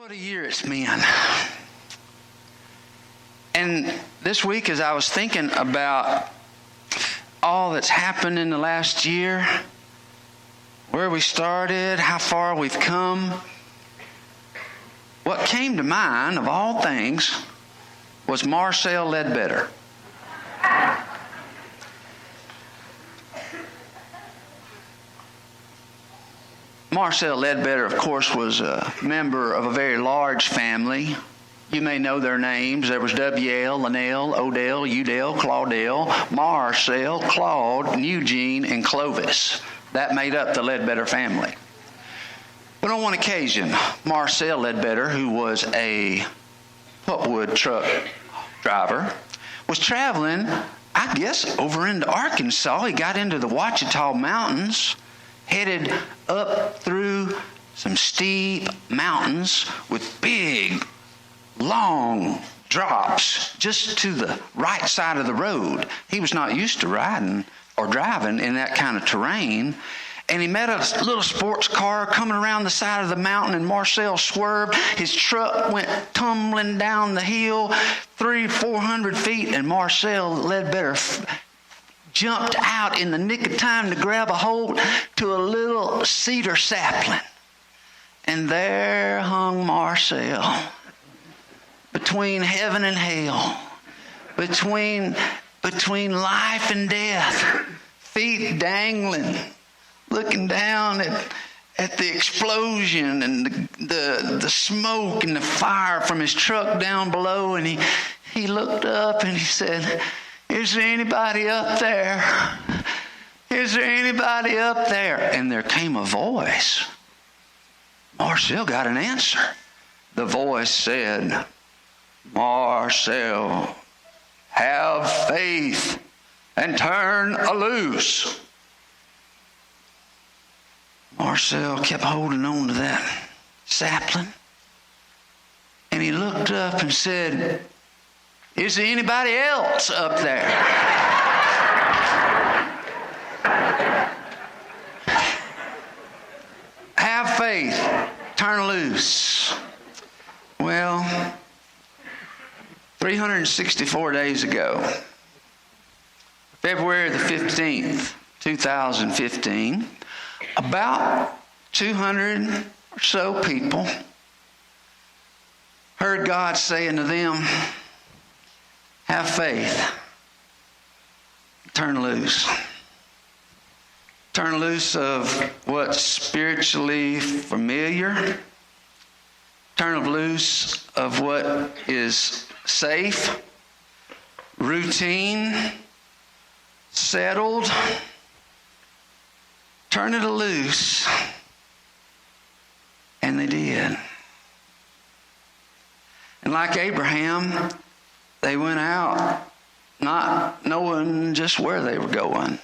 What a year it's been. And this week, as I was thinking about all that's happened in the last year, where we started, how far we've come, what came to mind, of all things, was Marcel Ledbetter. Marcel Ledbetter, of course, was a member of a very large family. You may know their names. There was W.L., Linnell, Odell, Udell, Claudel, Marcel, Claude, Eugene, and Clovis. That made up the Ledbetter family. But on one occasion, Marcel Ledbetter, who was a pulpwood truck driver, was traveling, I guess, over into Arkansas. He got into the Ouachita Mountains, headed up through some steep mountains with big, long drops just to the right side of the road. He was not used to riding or driving in that kind of terrain. And he met a little sports car coming around the side of the mountain, and Marcel swerved. His truck went tumbling down the hill 300-400 feet, and Marcel Ledbetter jumped out in the nick of time to grab a hold to a little cedar sapling. And there hung Marcel, between heaven and hell, between life and death, feet dangling, looking down at the explosion and the smoke and the fire from his truck down below. And he looked up and he said, "Is there anybody up there? Is there anybody up there?" And there came a voice. Marcel got an answer. The voice said, "Marcel, have faith and turn loose." Marcel kept holding on to that sapling. And he looked up and said, "Is there anybody else up there?" Have faith, turn loose. Well, 364 days ago, February the 15th, 2015, about 200 or so people heard God saying to them, "Have faith, turn loose." Turn loose of what's spiritually familiar. Turn loose of what is safe, routine, settled. Turn it loose. And they did. And like Abraham, they went out not knowing just where they were going.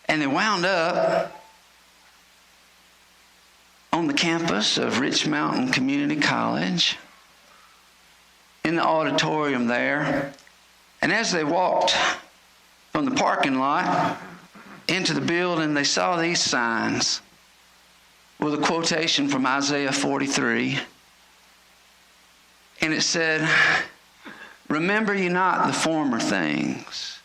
And they wound up on the campus of Rich Mountain Community College, in the auditorium there. And as they walked from the parking lot into the building, they saw these signs with a quotation from Isaiah 43. And it said, "Remember ye not the former things,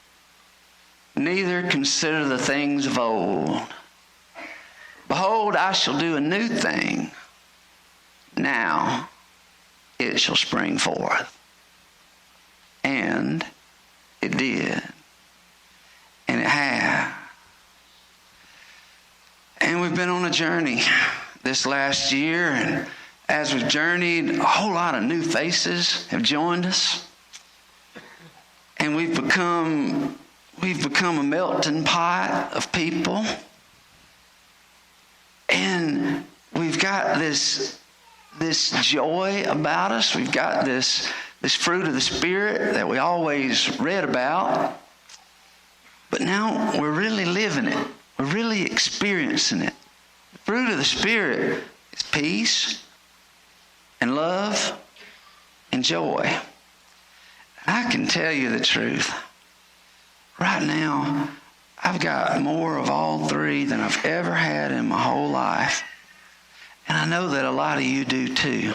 neither consider the things of old. Behold, I shall do a new thing. Now it shall spring forth." And it did. And it had. And we've been on a journey this last year, and as we've journeyed, a whole lot of new faces have joined us. And we've become a melting pot of people. And we've got this joy about us. We've got this fruit of the Spirit that we always read about. But now we're really living it. We're really experiencing it. The fruit of the Spirit is peace and love and joy. I can tell you the truth. Right now, I've got more of all three than I've ever had in my whole life. And I know that a lot of you do too.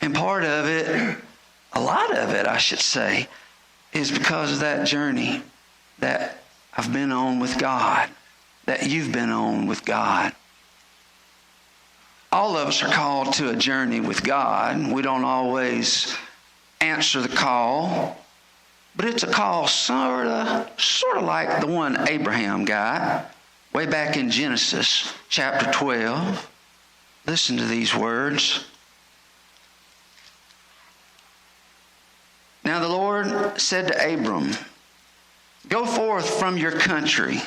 And part of it, a lot of it, I should say, is because of that journey that I've been on with God, that you've been on with God. All of us are called to a journey with God. We don't always answer the call, but it's a call sort of like the one Abraham got way back in Genesis chapter 12. Listen to these words. Now the Lord said to Abram, "Go forth from your country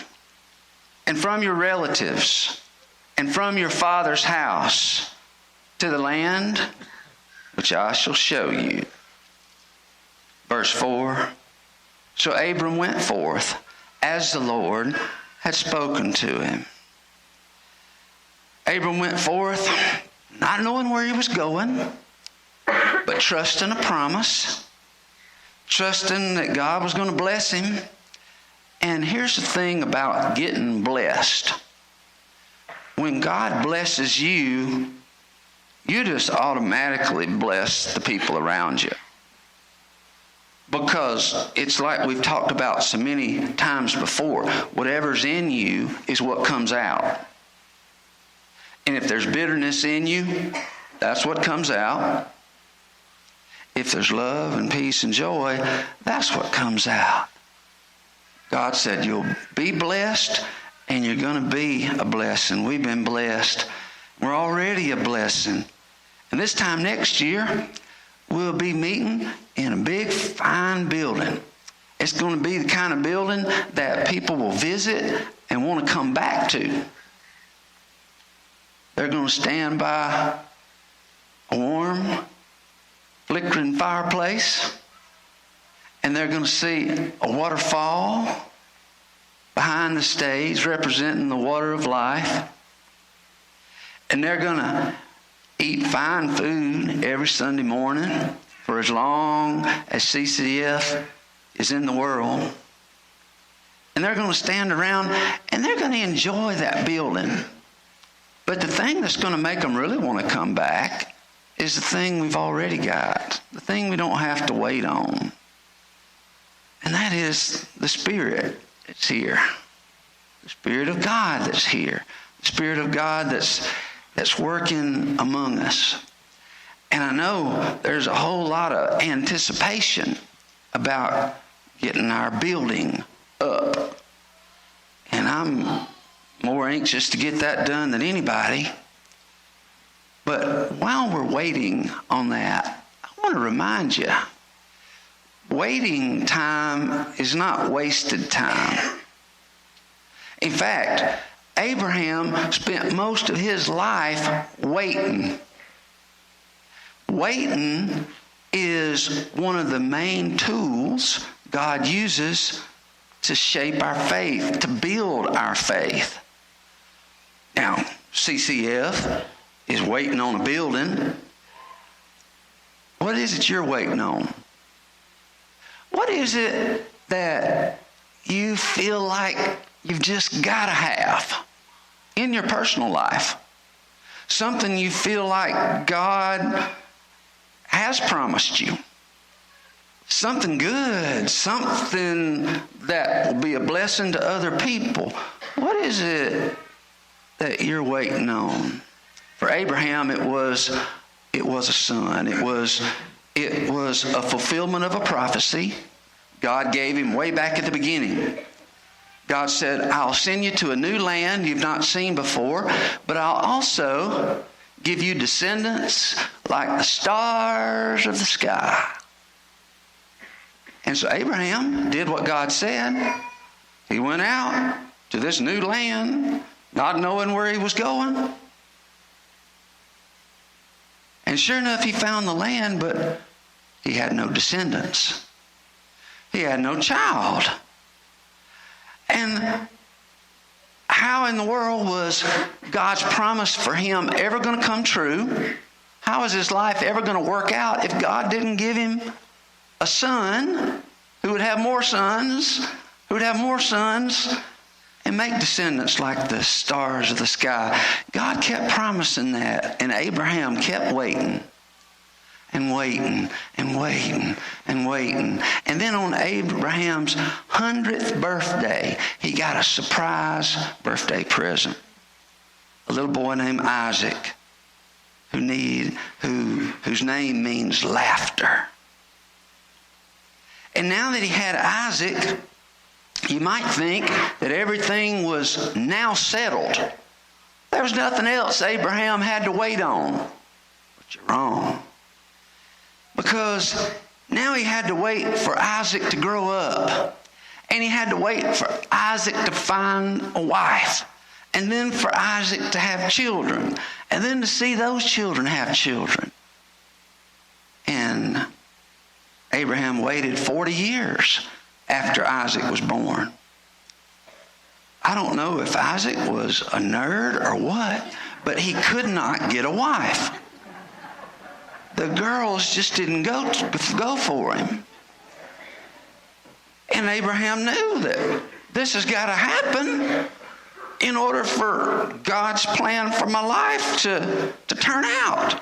and from your relatives and from your father's house to the land which I shall show you." Verse 4, so Abram went forth as the Lord had spoken to him. Abram went forth not knowing where he was going, but trusting a promise, trusting that God was going to bless him. And here's the thing about getting blessed. When God blesses you, you just automatically bless the people around you. Because it's like we've talked about so many times before. Whatever's in you is what comes out. And if there's bitterness in you, that's what comes out. If there's love and peace and joy, that's what comes out. God said you'll be blessed and you're going to be a blessing. We've been blessed. We're already a blessing. And this time next year, we'll be meeting in a big, fine building. It's going to be the kind of building that people will visit and want to come back to. They're going to stand by a warm, flickering fireplace, and they're going to see a waterfall behind the stage representing the water of life. And they're going to eat fine food every Sunday morning for as long as CCF is in the world. And they're going to stand around and they're going to enjoy that building. But the thing that's going to make them really want to come back is the thing we've already got, the thing we don't have to wait on. And that is the Spirit that's here. The Spirit of God that's here. The Spirit of God that's working among us. And I know there's a whole lot of anticipation about getting our building up. And I'm more anxious to get that done than anybody. But while we're waiting on that, I want to remind you, waiting time is not wasted time. In fact, Abraham spent most of his life waiting. Waiting is one of the main tools God uses to shape our faith, to build our faith. Now, CCF is waiting on a building. What is it you're waiting on? What is it that you feel like you've just got to have in your personal life? Something you feel like God has promised you. Something good, something that will be a blessing to other people. What is it that you're waiting on? For Abraham, it was a son. It was a fulfillment of a prophecy God gave him way back at the beginning. God said, I'll send you to a new land you've not seen before, but I'll also give you descendants like the stars of the sky. And so Abraham did what God said. He went out to this new land, not knowing where he was going. And sure enough, he found the land, but he had no descendants. He had no child. And how in the world was God's promise for him ever going to come true? How is his life ever going to work out if God didn't give him a son who would have more sons, who would have more sons, and make descendants like the stars of the sky. God kept promising that, and Abraham kept waiting and waiting and waiting and waiting. And then on Abraham's 100th birthday, he got a surprise birthday present. A little boy named Isaac, whose name means laughter. And now that he had Isaac, you might think that everything was now settled. There was nothing else Abraham had to wait on. But you're wrong. Because now he had to wait for Isaac to grow up. And he had to wait for Isaac to find a wife. And then for Isaac to have children. And then to see those children have children. And Abraham waited 40 years after Isaac was born. I don't know if Isaac was a nerd or what, but he could not get a wife. The girls just didn't go for him. And Abraham knew that this has got to happen in order for God's plan for my life to turn out.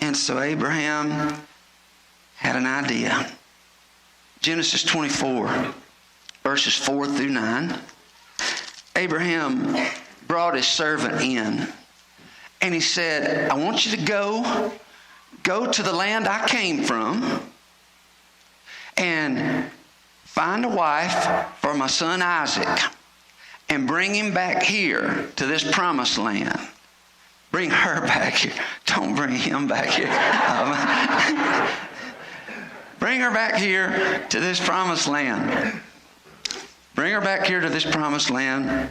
And so Abraham had an idea. Genesis 24, verses 4 through 9. Abraham brought his servant in, and he said, I want you to go to the land I came from and find a wife for my son Isaac and bring him back here to this promised land. Bring her back here. Don't bring him back here. Bring her back here to this promised land. Bring her back here to this promised land.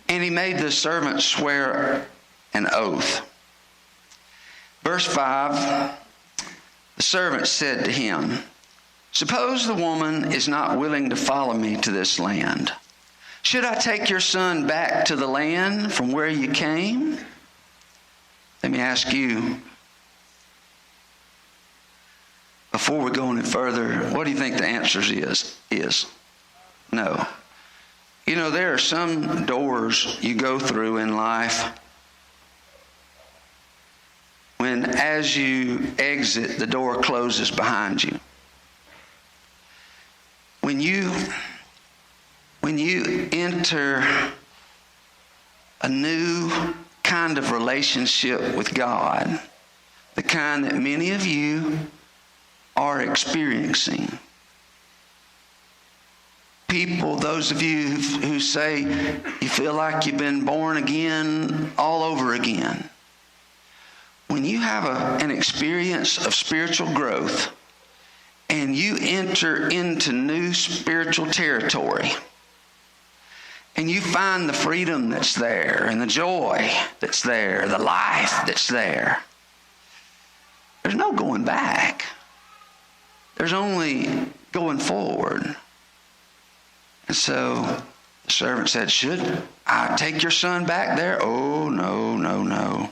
And he made the servant swear an oath. Verse 5, the servant said to him, suppose the woman is not willing to follow me to this land. Should I take your son back to the land from where you came? Let me ask you, before we go any further, what do you think the answer is? No. You know, there are some doors you go through in life when as you exit, the door closes behind you. When you enter a new kind of relationship with God, the kind that many of you are experiencing. People, those of you who say you feel like you've been born again all over again. When you have an experience of spiritual growth and you enter into new spiritual territory and you find the freedom that's there and the joy that's there, the life that's there, there's no going back. There's only going forward. And so the servant said, should I take your son back there? Oh, no, no, no.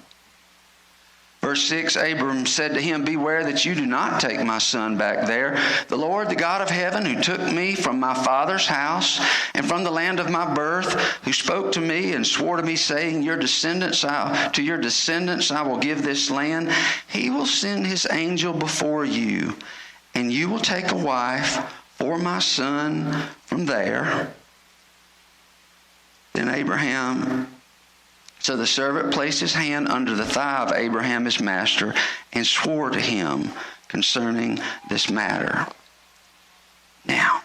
Verse 6, Abram said to him, beware that you do not take my son back there. The Lord, the God of heaven, who took me from my father's house and from the land of my birth, who spoke to me and swore to me, saying, to your descendants I will give this land. He will send his angel before you, and you will take a wife for my son from there. Then So the servant placed his hand under the thigh of Abraham his master and swore to him concerning this matter. Now,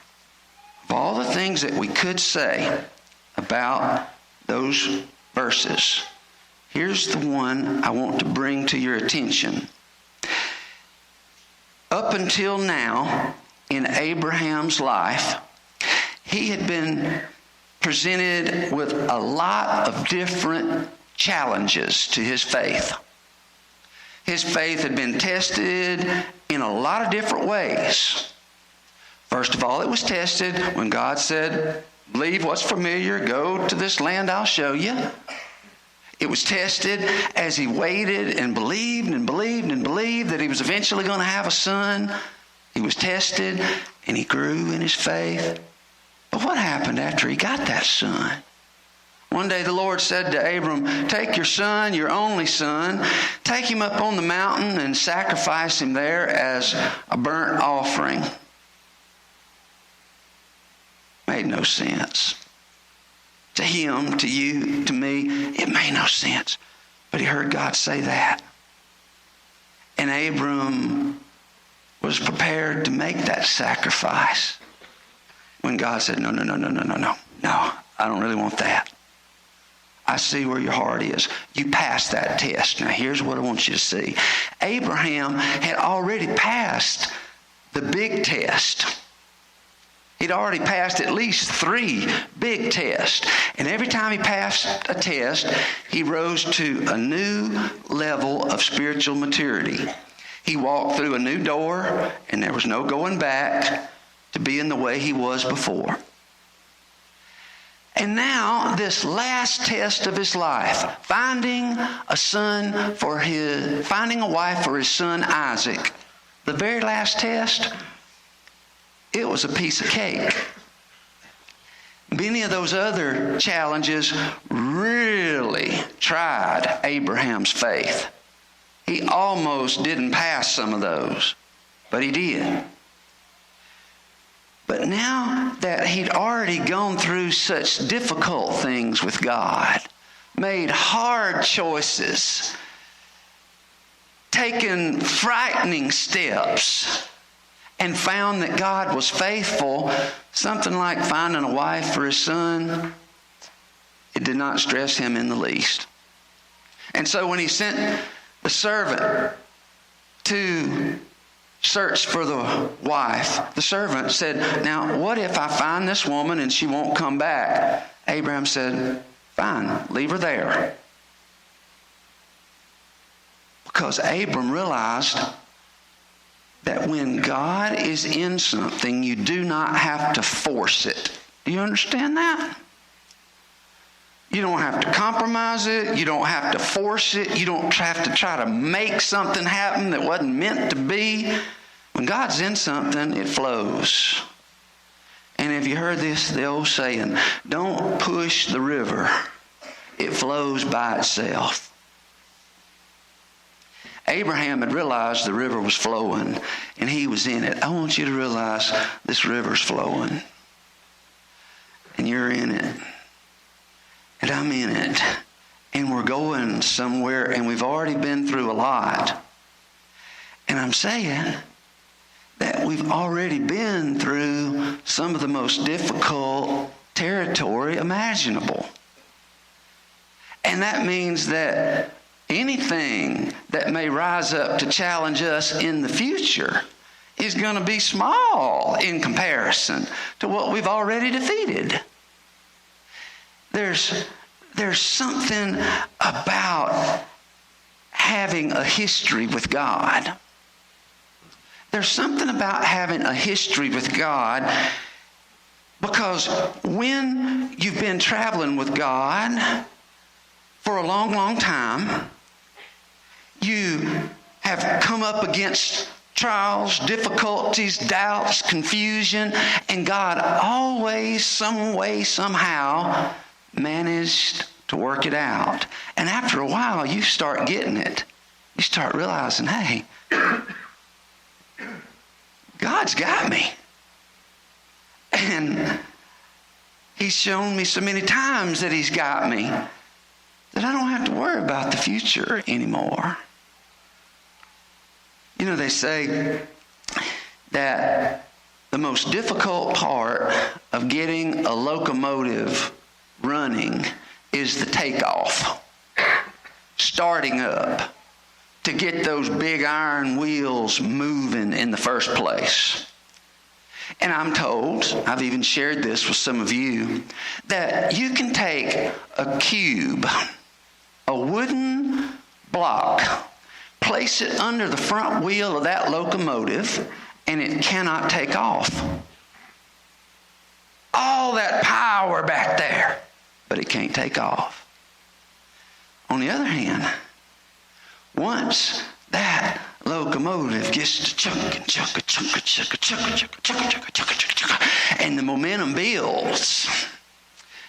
of all the things that we could say about those verses, here's the one I want to bring to your attention. Up until now, in Abraham's life, he had been presented with a lot of different challenges to his faith. His faith had been tested in a lot of different ways. First of all, it was tested when God said, leave what's familiar, go to this land I'll show you. It was tested as he waited and believed and believed and believed that he was eventually going to have a son. He was tested and he grew in his faith. But what happened after he got that son? One day the Lord said to Abram, take your son, your only son, take him up on the mountain and sacrifice him there as a burnt offering. Made no sense. To him, to you, to me, it made no sense. But he heard God say that. And Abram was prepared to make that sacrifice. When God said, no, I don't really want that. I see where your heart is. You passed that test. Now here's what I want you to see. Abraham had already passed the big test. He'd already passed at least 3 big tests. And every time he passed a test, he rose to a new level of spiritual maturity. He walked through a new door, and there was no going back to being the way he was before. And now, this last test of his life, finding a wife for his son Isaac, the very last test, it was a piece of cake. Many of those other challenges really tried Abraham's faith. He almost didn't pass some of those, but he did. But now that he'd already gone through such difficult things with God, made hard choices, taken frightening steps, and found that God was faithful, something like finding a wife for his son, it did not stress him in the least. And so when he sent the servant to search for the wife, the servant said, now what if I find this woman and she won't come back? Abraham said, fine, leave her there. Because Abram realized that when God is in something, you do not have to force it. Do you understand that? You don't have to compromise it. You don't have to force it. You don't have to try to make something happen that wasn't meant to be. When God's in something, it flows. And have you heard the old saying, don't push the river. It flows by itself. Abraham had realized the river was flowing, and he was in it. I want you to realize this river's flowing, and you're in it. And I'm in it, and we're going somewhere, and we've already been through a lot. And I'm saying that we've already been through some of the most difficult territory imaginable. And that means that anything that may rise up to challenge us in the future is going to be small in comparison to what we've already defeated. There's something about having a history with God. There's something about having a history with God, because when you've been traveling with God for a long, long time, you have come up against trials, difficulties, doubts, confusion, and God always, some way, somehow, managed to work it out. And after a while, you start getting it. You start realizing, hey, God's got me. And He's shown me so many times that He's got me that I don't have to worry about the future anymore. You know, they say that the most difficult part of getting a locomotive running is the takeoff, starting up, to get those big iron wheels moving in the first place. And I'm told, I've even shared this with some of you, that you can take a cube, a wooden block, place it under the front wheel of that locomotive, and it cannot take off. All that power back there, but it can't take off. On the other hand, once that locomotive gets to chunking, and the momentum builds.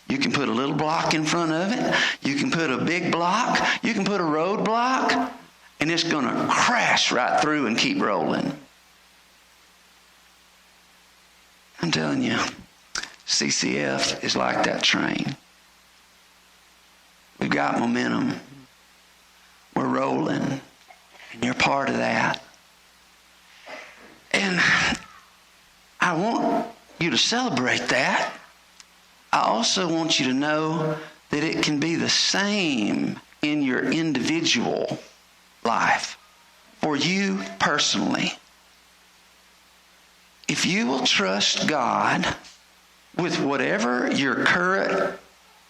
You can put a little block in front of it. You can put a big block. You can put a road block. And it's going to crash right through and keep rolling. I'm telling you, CCF is like that train. We've got momentum. We're rolling. And you're part of that. And I want you to celebrate that. I also want you to know that it can be the same in your individual life, for you personally. If you will trust God with whatever your current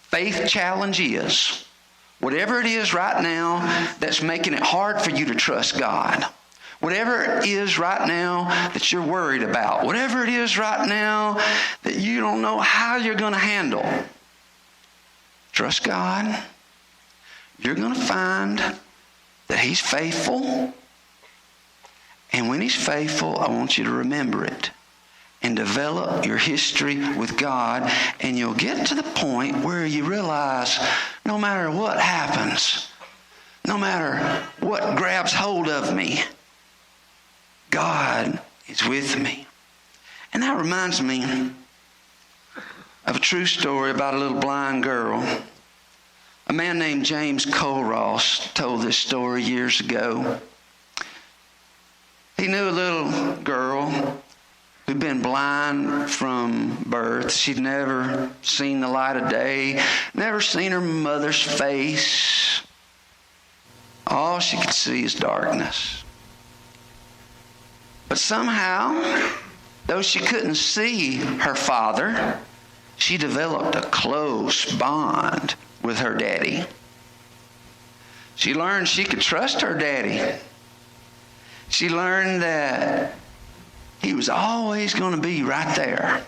faith challenge is, whatever it is right now that's making it hard for you to trust God, whatever it is right now that you're worried about, whatever it is right now that you don't know how you're going to handle, trust God. You're going to find that He's faithful. And when He's faithful, I want you to remember it and develop your history with God. And you'll get to the point where you realize no matter what happens, no matter what grabs hold of me, God is with me. And that reminds me of a true story about a little blind girl. A man named James Colross told this story years ago. He knew a little girl who'd been blind from birth. She'd never seen the light of day, never seen her mother's face. All she could see is darkness. But somehow, though she couldn't see her father, she developed a close bond with her daddy. She learned she could trust her daddy. She learned that he was always going to be right there.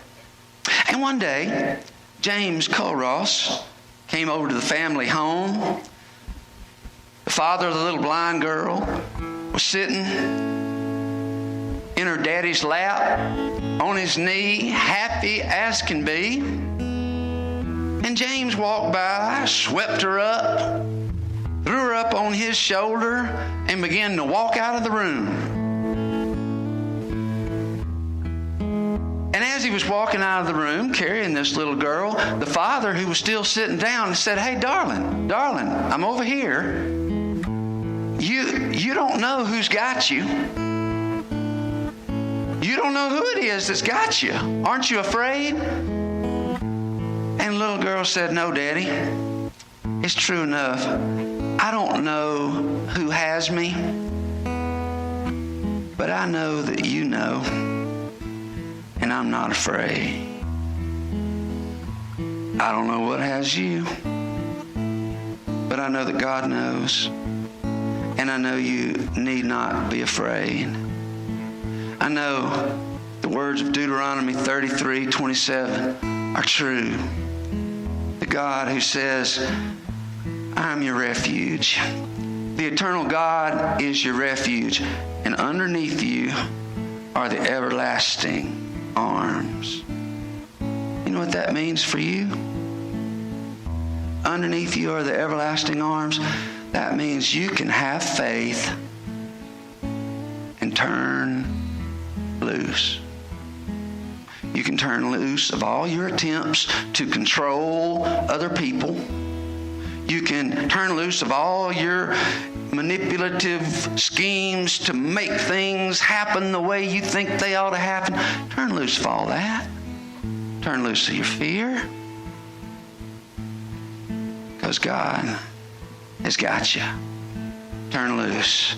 And one day, James Colross came over to the family home. The father of the little blind girl was sitting in her daddy's lap, on his knee, happy as can be. And James walked by, swept her up, threw her up on his shoulder, and began to walk out of the room. And as he was walking out of the room, carrying this little girl, the father, who was still sitting down, said, "Hey, darling, I'm over here. You don't know who's got you. You don't know who it is that's got you. Aren't you afraid?" And the little girl said, "No, Daddy, it's true enough. I don't know who has me, but I know that you know, and I'm not afraid. I don't know what has you, but I know that God knows, and I know you need not be afraid. I know the words of Deuteronomy 33:27 are true. The God who says, I am your refuge. The eternal God is your refuge, and underneath you are the everlasting arms." You know what that means for you? Underneath you are the everlasting arms. That means you can have faith and turn loose. You can turn loose of all your attempts to control other people. You can turn loose of all your manipulative schemes to make things happen the way you think they ought to happen. Turn loose of all that. Turn loose of your fear. Because God has got you. Turn loose.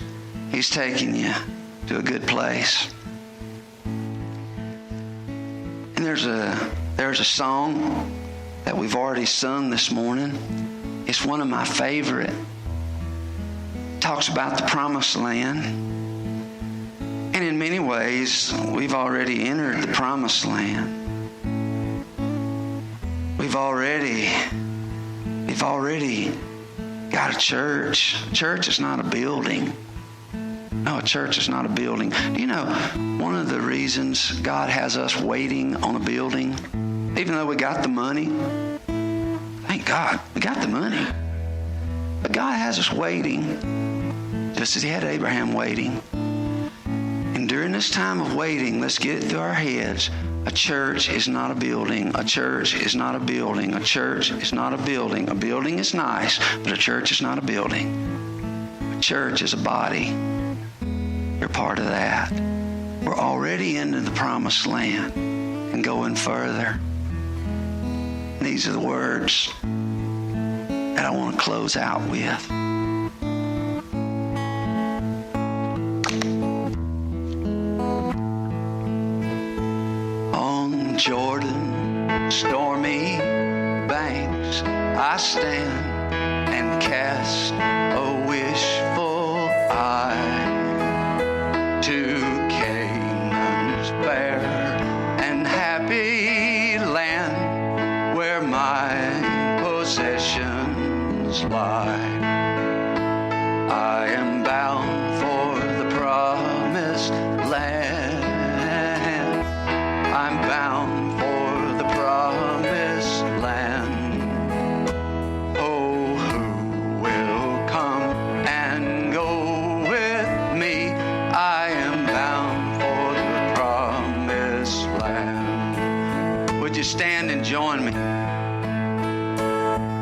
He's taking you to a good place. And there's a song that we've already sung this morning. It's one of my favorite. It talks about the promised land. And in many ways, we've already entered the promised land. We've already got a church. A church is not a building. No, a church is not a building. Do you know one of the reasons God has us waiting on a building, even though we got the money? Thank God, we got the money. But God has us waiting, just as He had Abraham waiting. And during this time of waiting, let's get it through our heads. A church is not a building. A church is not a building. A church is not a building. A building is nice, but a church is not a building. A church is a body. You're part of that. We're already into the promised land and going further. These are the words that I want to close out with. On Jordan, stormy banks, I stand and cast a wishful eye to Canaan's fair and happy land where my possessions lie. I am bound for the promised land. I'm bound for the promised land. Oh, who will come and go with me? I am bound for the promised land. Would you stand and join me?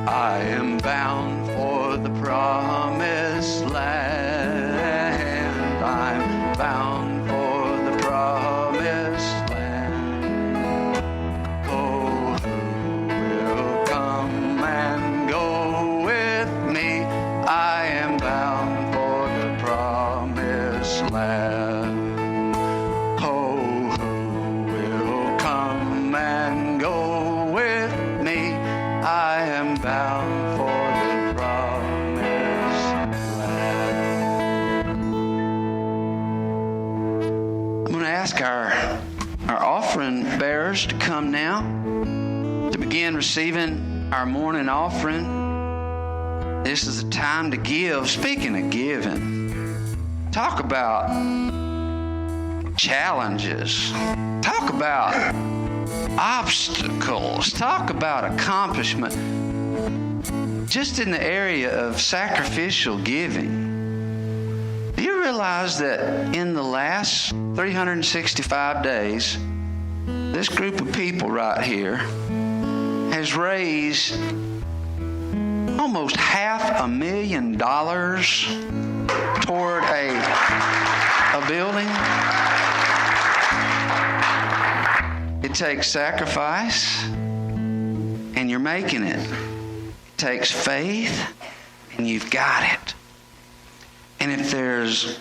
I am bound for the promised land. I'm bound for the promised land. Oh, who will come and go with me? I am bound for the promised land. Oh, who will come and go with me? I am bound for the promised land. I'm going to ask our offering bearers to come now to begin receiving our morning offering. This is the time to give. Speaking of giving, talk about challenges. Talk about obstacles. Talk about accomplishment. Just in the area of sacrificial giving. Do you realize that in the last 365 days, this group of people right here has raised almost $500,000 toward a building? It takes sacrifice, and you're making it. It takes faith, and you've got it. And if there's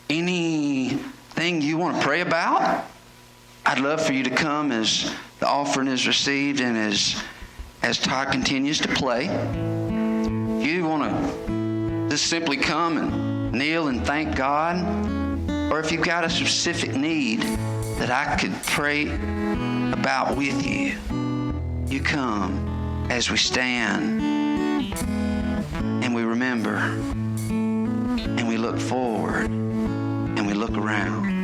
anything you want to pray about, I'd love for you to come as the offering is received and as Todd continues to play. If you want to just simply come and kneel and thank God, or if you've got a specific need that I could pray about with you, you come as we stand and we remember and we look forward and we look around.